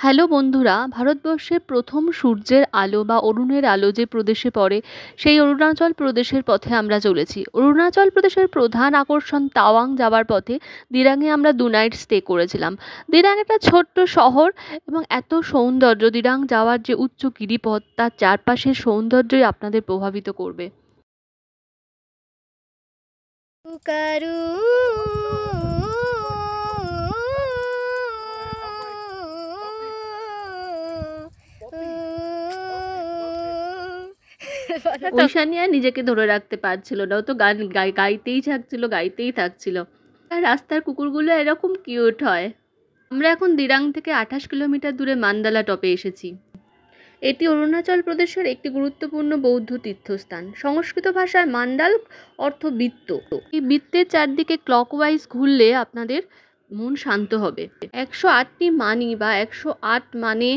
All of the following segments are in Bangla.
হ্যালো বন্ধুরা, ভারতবর্ষের প্রথম সূর্যের আলো বা অরুণের আলো যে প্রদেশে পড়ে সেই অরুণাচল প্রদেশের পথে আমরা চলেছি। অরুণাচল প্রদেশের প্রধান আকর্ষণ তাওয়াং যাওয়ার পথে দিরাংয়ে আমরা 2 নাইট স্টে করেছিলাম। দিরাং একটা ছোট্ট শহর এবং এত সৌন্দর্য, দিরাং যাওয়ার যে উচ্চ গিরিপথ তার চারপাশের সৌন্দর্যই আপনাদের প্রভাবিত করবে। কারু ঐশানিয়া নিজেকে ধরে রাখতে পারছিল না, ও তো গান গাইতেই থাকছিল, গাইতেই থাকছিল। আর রাস্তার কুকুরগুলো এরকম কিউট হয়। আমরা এখন দিরাং থেকে 28 কিলোমিটার দূরে মান্দালা টপে এসেছি। এটি অরুণাচল প্রদেশের একটি গুরুত্বপূর্ণ বৌদ্ধ তীর্থস্থান। সংস্কৃত ভাষায় মান্ডাল অর্থ বৃত্ত। এই বৃত্তের চারদিকে ক্লকওয়াইজ ঘুরলে আপনাদের মন শান্ত হবে। 108টি মানি বা 108 মানে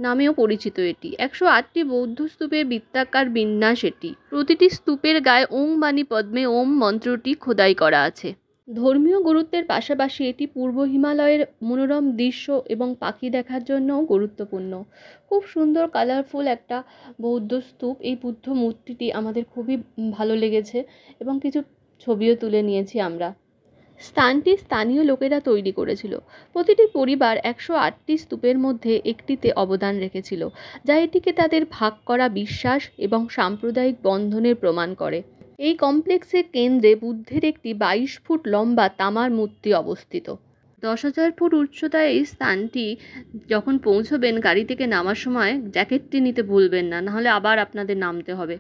নামেও পরিচিত এটি। 108টি বৌদ্ধ স্তূপের বৃত্তাকার বিন্যাস এটি। প্রতিটি স্তূপের গায়ে ওম বাণী পদ্মে ওম মন্ত্রটি খোদাই করা আছে। ধর্মীয় গুরুত্বের পাশাপাশি এটি পূর্ব হিমালয়ের মনোরম দৃশ্য এবং পাখি দেখার জন্যও গুরুত্বপূর্ণ। খুব সুন্দর কালারফুল একটা বৌদ্ধ স্তূপ। এই বুদ্ধ মূর্তিটি আমাদের খুবই ভালো লেগেছে এবং কিছু ছবিও তুলে নিয়েছি আমরা। স্থানটি স্থানীয় লোকেরা তৈরি করেছিল। প্রতিটি পরিবার 108টি স্তূপের মধ্যে একটিতে অবদান রেখেছিল, যা এটিকে তাদের ভাগ করা বিশ্বাস এবং সাম্প্রদায়িক বন্ধনের প্রমাণ করে। এই কমপ্লেক্সের কেন্দ্রে বুদ্ধের একটি 22 ফুট লম্বা তামার মূর্তি অবস্থিত। 10,000 ফুট উচ্চতায় এই স্থানটি যখন পৌঁছবেন, গাড়ি থেকে নামার সময় জ্যাকেটটি নিতে ভুলবেন না, নাহলে আবার আপনাদের নামতে হবে।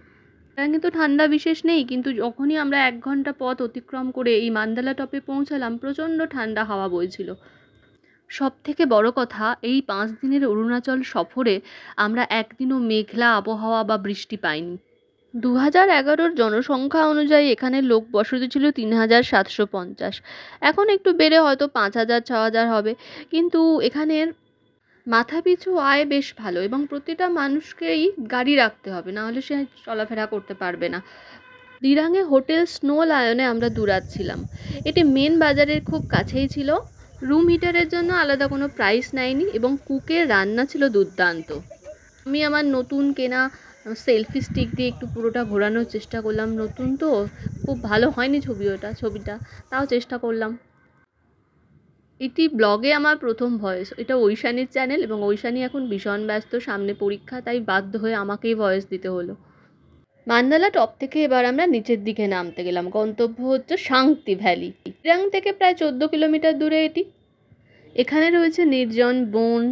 দিরাঙে তো ঠান্ডা বিশেষ নেই, কিন্তু যখনই আমরা 1 ঘন্টা পথ অতিক্রম করে এই মান্দালা টপে পৌঁছালাম, প্রচণ্ড ঠান্ডা হাওয়া বইছিল। সব থেকে বড় কথা, এই 5 দিনের অরুণাচল সফরে আমরা একদিনও মেঘলা আবহাওয়া বা বৃষ্টি পাইনি। 2011-র জনসংখ্যা অনুযায়ী এখানে লোক বসতি ছিল 3,750। এখন একটু বেড়ে হয়তো 5,000-6,000 হবে, কিন্তু এখানের মাথাপিছু আয় বেশ ভালো এবং প্রতিটা মানুষকেই গাড়ি রাখতে হবে, নাহলে সে চলাফেরা করতে পারবে না। দিরাঙে হোটেল স্নো লায়নে আমরা দুরাচ্ছিলাম। এটি মেন বাজারের খুব কাছেই ছিল। রুম হিটারের জন্য আলাদা কোনো প্রাইস নেয়নি এবং কুকের রান্না ছিল দুর্দান্ত। আমি আমার নতুন কেনা সেলফি স্টিক দিয়ে একটু পুরোটা ঘোরানোর চেষ্টা করলাম। নতুন তো, খুব ভালো হয়নি ছবিটা, তাও চেষ্টা করলাম। এটি ব্লগে আমার প্রথম ভয়েস। এটা ঐশানীর চ্যানেল এবং ঐশানী এখন ভীষণ ব্যস্ত, সামনে পরীক্ষা, তাই বাধ্য হয়ে আমাকেই ভয়েস দিতে হলো। মান্দালা টপ থেকে এবার আমরা নিচের দিকে নামতে গেলাম। গন্তব্য হচ্ছে শাংতি ভ্যালি। দিরাং থেকে প্রায় 14 কিলোমিটার দূরে এটি। এখানে রয়েছে নির্জন বন,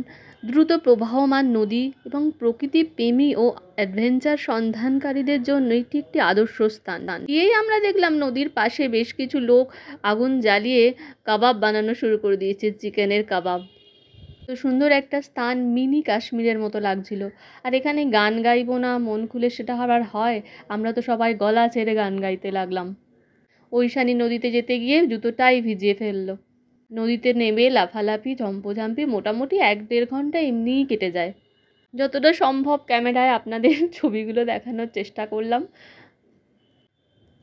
দ্রুত প্রবাহমান নদী এবং প্রকৃতি প্রেমী ও অ্যাডভেঞ্চার সন্ধানকারীদের জন্য এটি একটি আদর্শ স্থান। গিয়েই আমরা দেখলাম নদীর পাশে বেশ কিছু লোক আগুন জ্বালিয়ে কাবাব বানানো শুরু করে দিয়েছে, চিকেনের কাবাব। তো সুন্দর একটা স্থান, মিনি কাশ্মীরের মতো লাগছিল। আর এখানে গান গাইবো না মন খুলে সেটা আবার হয়? আমরা তো সবাই গলা ছেড়ে গান গাইতে লাগলাম। ঐশানী নদীতে যেতে গিয়ে জুতোটাই ভিজিয়ে ফেললো। নদীতে নেমে লাফালাফি ঝম্পঝাম্পি মোটামুটি 1-1.5 ঘন্টা এমনিই কেটে যায়। যতটা সম্ভব ক্যামেরায় আপনাদের ছবিগুলো দেখানোর চেষ্টা করলাম।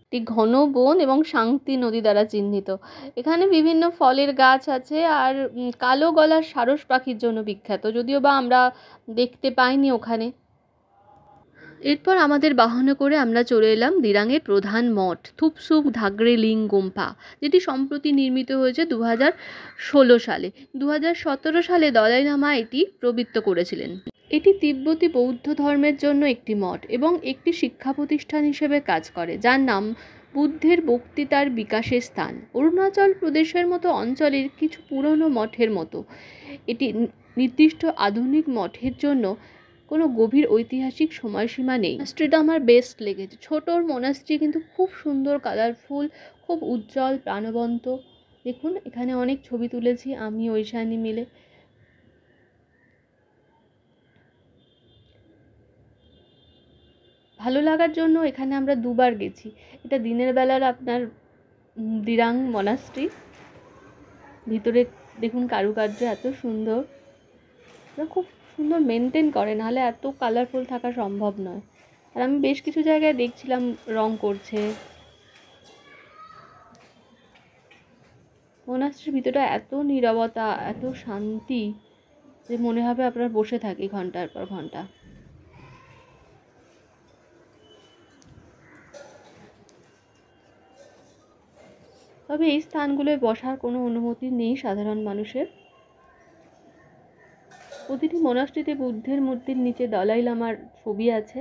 একটি ঘন বন এবং শাংতি নদী দ্বারা চিহ্নিত। এখানে বিভিন্ন ফলের গাছ আছে আর কালো গলার সারস পাখির জন্য বিখ্যাত, যদিও বা আমরা দেখতে পাইনি ওখানে। এরপর আমাদের বাহনে করে আমরা চলে এলাম দিরাঙের প্রধান মঠ থুপসুক ধাগড়ে লিং গোম্পা, যেটি সম্প্রতি নির্মিত হয়েছে 2016 সালে। 2017 সালে দলাই লামা এটি প্রবৃত্ত করেছিলেন। এটি তিব্বতী বৌদ্ধ ধর্মের জন্য একটি মঠ এবং একটি শিক্ষা প্রতিষ্ঠান হিসেবে কাজ করে, যার নাম বুদ্ধের বক্তৃতার বিকাশের স্থান। অরুণাচল প্রদেশের মতো অঞ্চলের কিছু পুরনো মঠের মতো এটি নির্দিষ্ট আধুনিক মঠের জন্য কোনো গভীর ঐতিহাসিক সময়সীমা নেই। মোনাস্ট্রিটা আমার বেস্ট লেগেছে। ছোটোর মোনাস্ট্রি কিন্তু খুব সুন্দর, কালারফুল, খুব উজ্জ্বল, প্রাণবন্ত। দেখুন এখানে অনেক ছবি তুলেছি আমি ঐশানী মিলে। ভালো লাগার জন্য এখানে আমরা 2বার গেছি। এটা দিনের বেলার আপনার দিরাং মনাস্ট্রি। ভিতরে দেখুন কারুকার্য এত সুন্দর, খুব সুন্দর মেনটেন করে, নাহলে এত কালারফুল থাকা সম্ভব নয়। আর আমি বেশ কিছু জায়গায় দেখছিলাম রং করছে। মনাস্ট্রির ভিতরটা এত নীরবতা, এত শান্তি, যে মনে হবে আপনার বসে থাকি ঘন্টার পর ঘন্টা। তবে এই স্থানগুলোয় বসার কোনো অনুমতি নেই সাধারণ মানুষের। প্রতিটি মোনাস্ট্রিতে বুদ্ধের মূর্তির নিচে দলাই লামার ছবি আছে।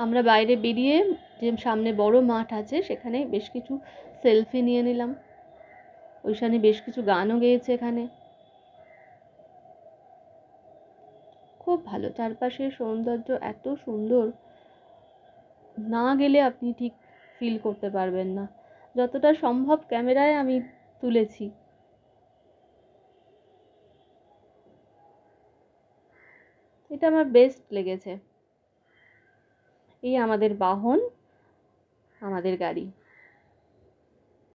আমরা বাইরে বেরিয়ে যে সামনে বড় মাঠ আছে সেখানে বেশ কিছু সেলফি নিয়ে নিলাম। ওইখানে বেশ কিছু গানও গেয়েছে এখানে। খুব ভালো, চারপাশের সৌন্দর্য এত সুন্দর, না গেলে আপনি ঠিক ফিল করতে পারবেন না। যতটা সম্ভব ক্যামেরায় আমি তুলেছি। এটা আমার বেস্ট লেগেছে। এই আমাদের বাহন, আমাদের গাড়ি।